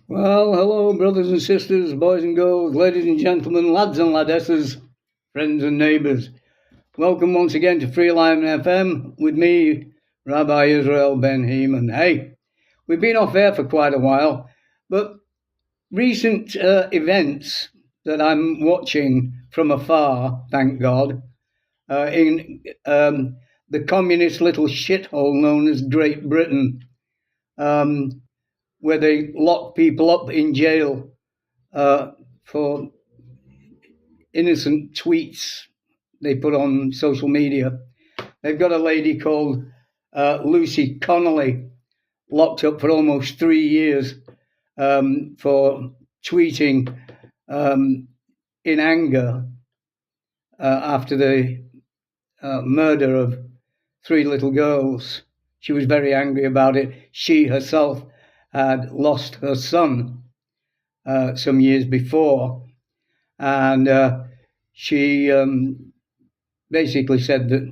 Well, hello, brothers and sisters, boys and girls, ladies and gentlemen, lads and ladesses, friends and neighbours. Welcome once again to Free Lion FM with me, Rabbi Israel Ben Heeman. Hey, we've been off air for quite a while, but recent events that I'm watching from afar, thank God, in the communist little shithole known as Great Britain, um, where they lock people up in jail for innocent tweets they put on social media. They've got a lady called Lucy Connolly locked up for almost 3 years for tweeting in anger after the murder of three little girls. She was very angry about it. She herself had lost her son some years before, and she basically said that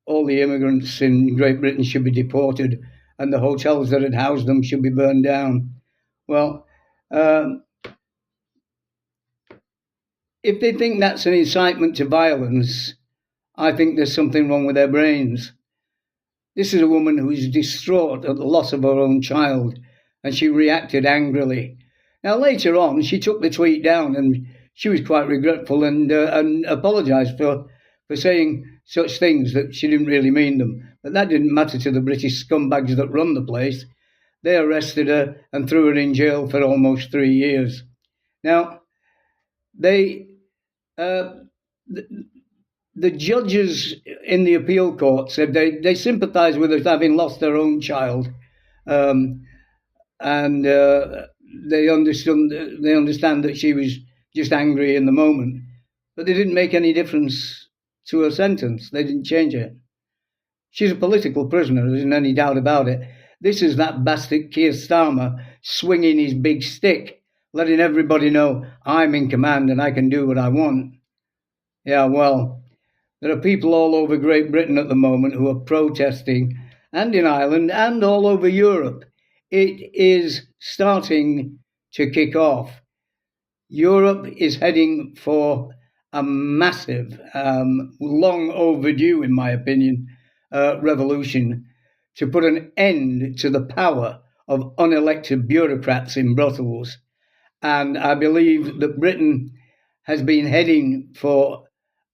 all the immigrants in Great Britain should be deported and the hotels that had housed them should be burned down. Well, if they think that's an incitement to violence, I think there's something wrong with their brains. This is a woman who is distraught at the loss of her own child, and she reacted angrily. Now, later on, she took the tweet down, and she was quite regretful and apologised for saying such things that she didn't really mean them. But that didn't matter to the British scumbags that run the place. They arrested her and threw her in jail for almost 3 years. Now, the judges in the appeal court said they sympathise with her having lost their own child, and they understand that she was just angry in the moment, but they didn't make any difference to her sentence. They didn't change it. She's a political prisoner, there isn't any doubt about it. This is that bastard Keir Starmer swinging his big stick, letting everybody know I'm in command and I can do what I want. Yeah, well, there are people all over Great Britain at the moment who are protesting, and in Ireland and all over Europe. It is starting to kick off. Europe is heading for a massive, long overdue, in my opinion, revolution to put an end to the power of unelected bureaucrats in Brussels. And I believe that Britain has been heading for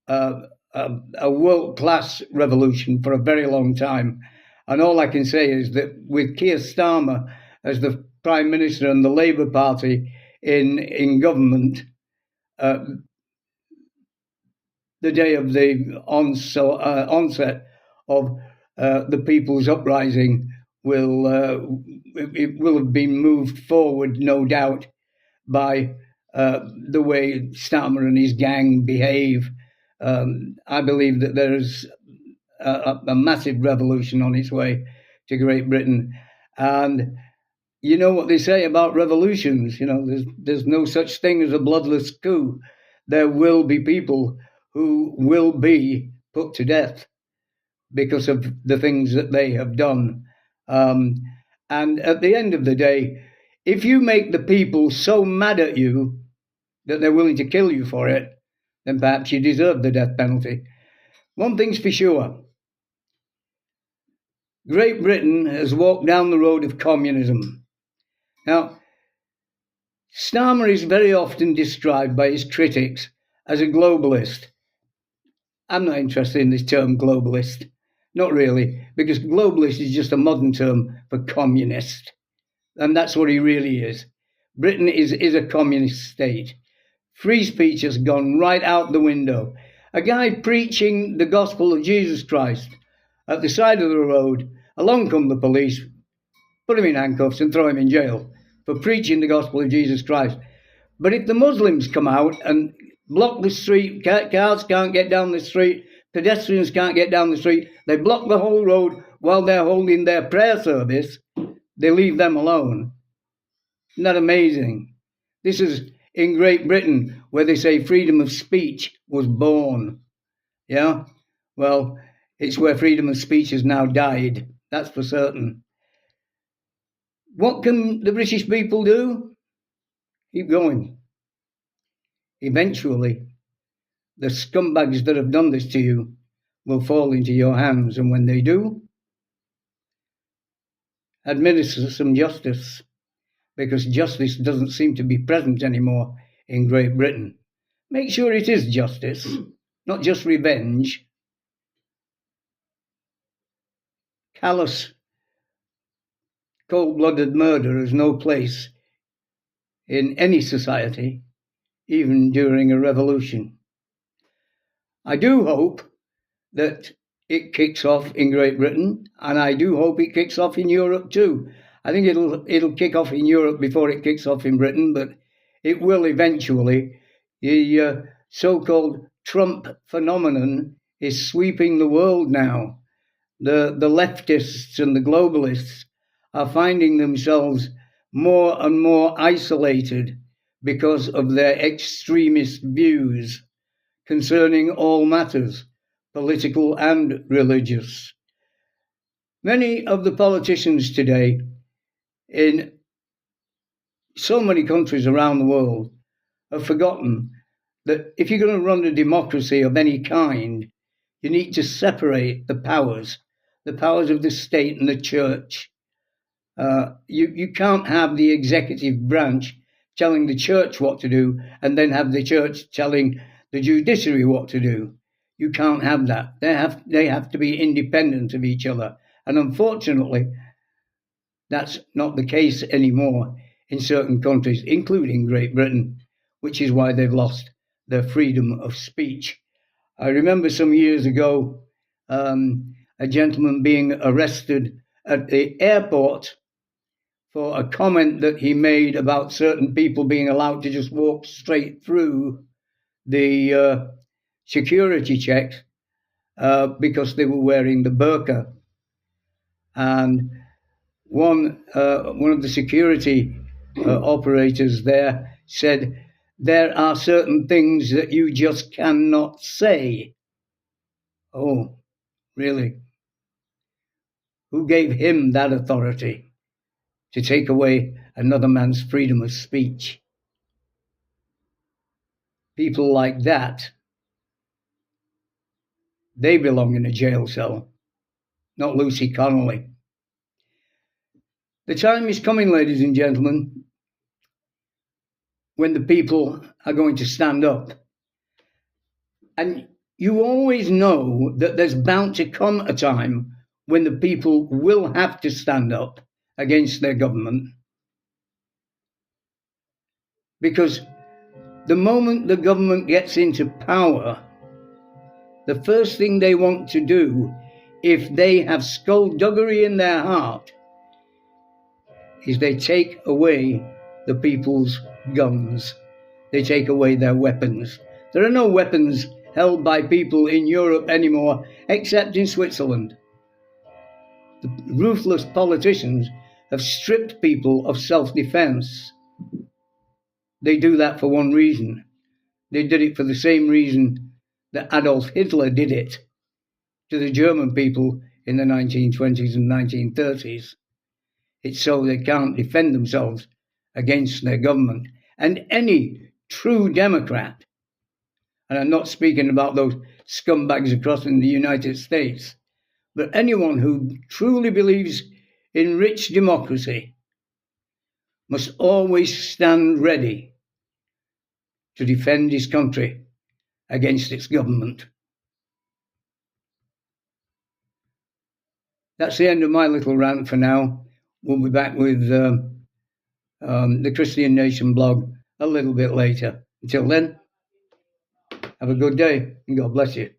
a world-class revolution for a very long time. And all I can say is that with Keir Starmer as the Prime Minister and the Labour Party in government, the day of the onset of the People's Uprising will have been moved forward, no doubt, by the way Starmer and his gang behave. I believe that there's a massive revolution on its way to Great Britain. And you know what they say about revolutions. There's no such thing as a bloodless coup. There will be people who will be put to death because of the things that they have done. And at the end of the day, if you make the people so mad at you that they're willing to kill you for it, then perhaps you deserve the death penalty. One thing's for sure. Great Britain has walked down the road of communism. Now, Starmer is very often described by his critics as a globalist. I'm not interested in this term globalist. Not really, because globalist is just a modern term for communist. And that's what he really is. Britain is a communist state. Free speech has gone right out the window. A guy preaching the gospel of Jesus Christ at the side of the road, along come the police, put him in handcuffs and throw him in jail for preaching the gospel of Jesus Christ. But if the Muslims come out and block the street, cars can't get down the street, pedestrians can't get down the street, they block the whole road while they're holding their prayer service, they leave them alone. Isn't that amazing? This is in Great Britain, where they say freedom of speech was born. Yeah? Well, it's where freedom of speech has now died. That's for certain. What can the British people do? Keep going. Eventually, the scumbags that have done this to you will fall into your hands, and when they do, administer some justice, because justice doesn't seem to be present anymore in Great Britain. Make sure it is justice, not just revenge. Callous, cold-blooded murder has no place in any society, even during a revolution. I do hope that it kicks off in Great Britain, and I do hope it kicks off in Europe too. I think it'll kick off in Europe before it kicks off in Britain, but it will eventually. The so-called Trump phenomenon is sweeping the world now. The leftists and the globalists are finding themselves more and more isolated because of their extremist views concerning all matters, political and religious. Many of the politicians today in so many countries around the world have forgotten that if you're going to run a democracy of any kind, you need to separate the powers of the state and the church. You can't have the executive branch telling the church what to do and then have the church telling the judiciary what to do. You can't have that. They have to be independent of each other. And unfortunately, that's not the case anymore in certain countries, including Great Britain, which is why they've lost their freedom of speech. I remember some years ago a gentleman being arrested at the airport for a comment that he made about certain people being allowed to just walk straight through the security checks because they were wearing the burqa. And one of the security operators there said, "There are certain things that you just cannot say." Oh, really? Who gave him that authority to take away another man's freedom of speech? People like that, they belong in a jail cell, not Lucy Connolly. The time is coming, ladies and gentlemen, when the people are going to stand up. And you always know that there's bound to come a time when the people will have to stand up against their government. Because the moment the government gets into power, the first thing they want to do, if they have skullduggery in their heart, is they take away the people's guns. They take away their weapons. There are no weapons held by people in Europe anymore, except in Switzerland. The ruthless politicians have stripped people of self-defense. They do that for one reason. They did it for the same reason that Adolf Hitler did it to the German people in the 1920s and 1930s. It's so they can't defend themselves against their government. And any true Democrat, and I'm not speaking about those scumbags across in the United States, but anyone who truly believes in rich democracy must always stand ready to defend his country against its government. That's the end of my little rant for now. We'll be back with the Christian Nation blog a little bit later. Until then, have a good day and God bless you.